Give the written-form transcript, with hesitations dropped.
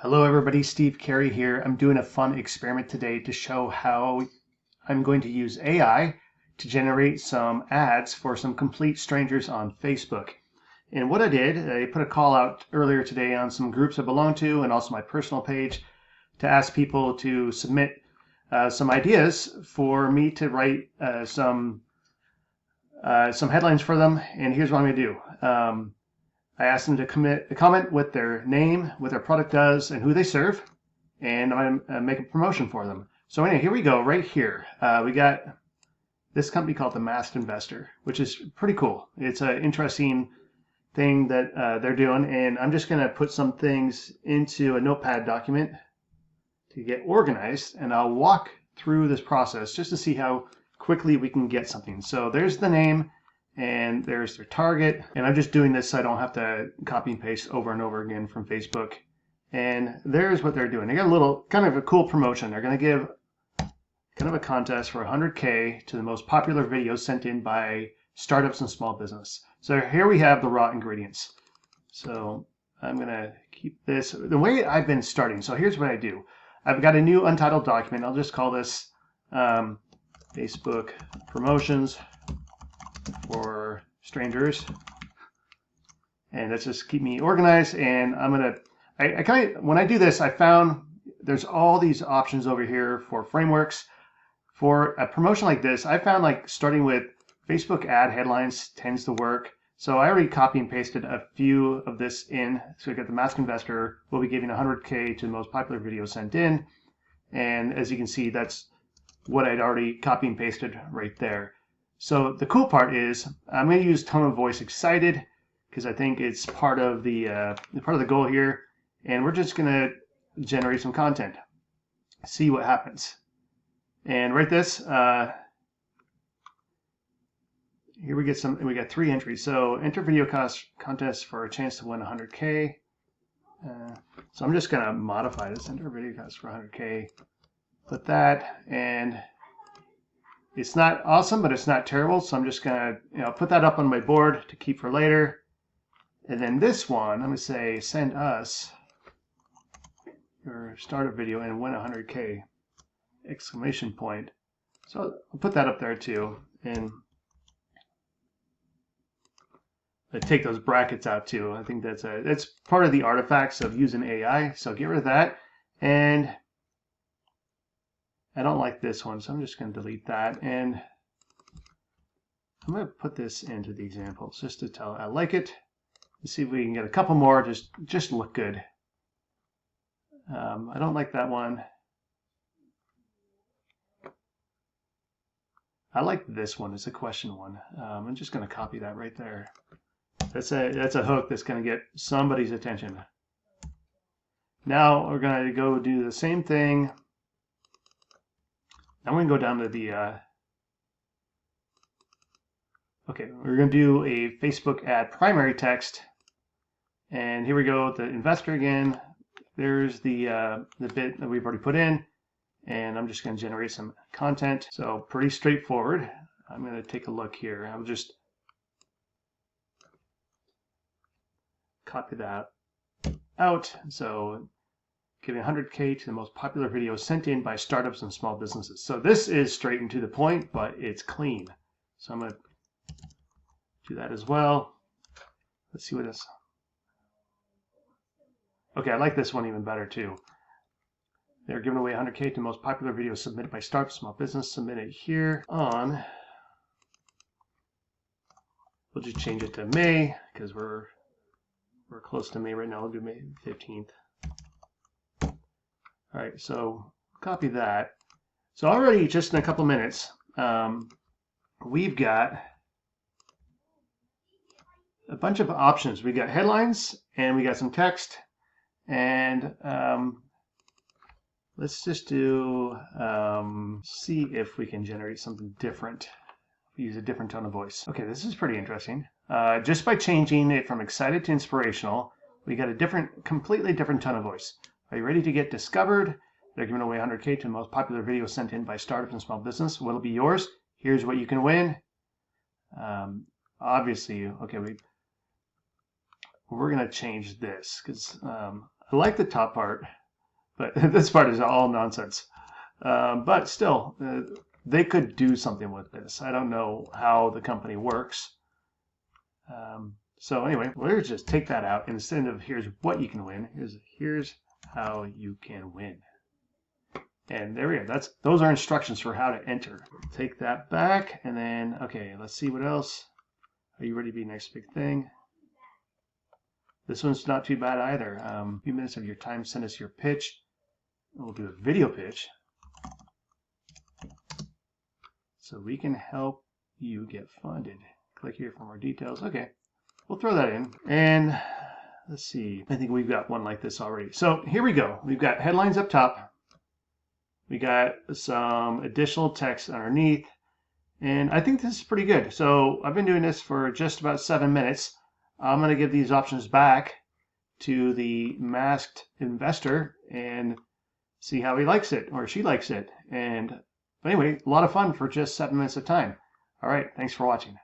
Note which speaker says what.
Speaker 1: Hello everybody, Steve Carey here. I'm doing a fun experiment today to show how I'm going to use AI to generate some ads for some complete strangers on Facebook. And what I did, I put a call out earlier today on some groups I belong to and also my personal page to ask people to submit some ideas for me to write some headlines for them. And here's what I'm going to do. I asked them to comment with their name, what their product does, and who they serve, and I'm going to make a promotion for them. So anyway, here we go, right here. We got this company called the Masked Investor, which is pretty cool. It's an interesting thing that they're doing, and I'm just going to put some things into a notepad document to get organized, and I'll walk through this process just to see how quickly we can get something. So there's the name. And there's their target. And I'm just doing this so I don't have to copy and paste over and over again from Facebook. And there's what they're doing. They got a little kind of a cool promotion. They're going to give kind of a contest for 100K to the most popular videos sent in by startups and small business. So here we have the raw ingredients. So I'm going to keep this the way I've been starting. So here's what I do. I've got a new untitled document. I'll just call this Facebook promotions for strangers, and that's just keep me organized. And I'm gonna I kind of, when I do this, I found there's all these options over here for frameworks. For a promotion like this, I found like starting with Facebook ad headlines tends to work. So I already copy and pasted a few of this in. So we got the Masked Investor will be giving 100K to the most popular videos sent in, and as you can see, that's what I'd already copy and pasted right there. So the cool part is I'm going to use tone of voice excited because I think it's part of the goal here, and we're just going to generate some content, see what happens, and write this. Here we got 3 entries. So enter video contest for a chance to win 100K. So I'm just going to modify this. Enter video contest for 100K. Put that, and it's not awesome, but it's not terrible. So I'm just gonna, put that up on my board to keep for later. And then this one, I'm gonna say, send us your startup video and win 100K! Exclamation point. So I'll put that up there too, and I take those brackets out too. I think that's part of the artifacts of using AI. So get rid of that, and I don't like this one, so I'm just going to delete that, and I'm going to put this into the examples just to tell I like it. Let's see if we can get a couple more just look good. I don't like that one. I like this one. It's a question one. I'm just going to copy that right there. That's a hook that's going to get somebody's attention. Now we're going to go do the same thing. I'm going to go down to the, okay, we're going to do a Facebook ad primary text. And here we go, the investor again. There's the bit that we've already put in. And I'm just going to generate some content. So pretty straightforward. I'm going to take a look here. I'll just copy that out. So giving 100K to the most popular videos sent in by startups and small businesses. So this is straight and to the point, but it's clean. So I'm going to do that as well. Let's see what this. Okay, I like this one even better too. They're giving away 100K to the most popular videos submitted by startups, small business. Submit it here on. We'll just change it to May because we're close to May right now. We'll do May 15th. All right, so copy that. So already, just in a couple minutes, we've got a bunch of options. We got headlines, and we got some text, and let's just do, see if we can generate something different. Use a different tone of voice. Okay, this is pretty interesting. Just by changing it from excited to inspirational, we got a completely different tone of voice. Are you ready to get discovered? They're giving away 100K to the most popular video sent in by startups and small business. Will it be yours? Here's what you can win. Obviously, okay, we're going to change this because I like the top part, but this part is all nonsense. But still, they could do something with this. I don't know how the company works. So anyway, we'll just take that out. Instead of here's what you can win, here's how you can win. And there we go. Those are instructions for how to enter. Take that back, and then, okay, let's see what else. Are you ready to be next big thing? This one's not too bad either. A few minutes of your time, send us your pitch. We'll do a video pitch. So we can help you get funded. Click here for more details. Okay, we'll throw that in. And let's see, I think we've got one like this already. So here we go. We've got headlines up top. We got some additional text underneath. And I think this is pretty good. So I've been doing this for just about 7 minutes. I'm going to give these options back to the masked investor and see how he likes it or she likes it. And anyway, a lot of fun for just 7 minutes of time. All right, thanks for watching.